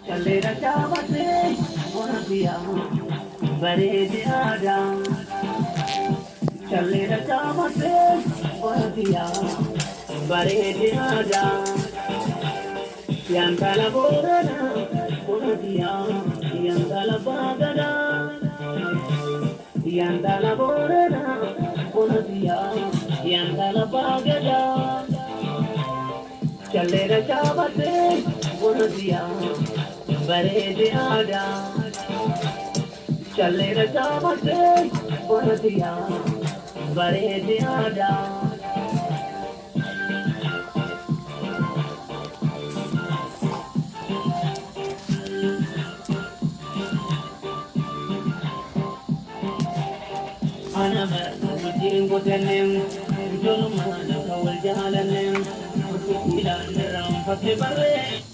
Chalera chavate, buona via, varese ada. Chalera chavate, buona via, varese ada. Yanda la borana, buona via, yanda la bagada. Yanda la borana, buona via, yanda la bagada. Chalera chavate, buona via, varese ada. Chalera chavate, buona via, varese ada. Ana bar mujin gotenem, jolo mana kawal jalanem, ila ram fate bare.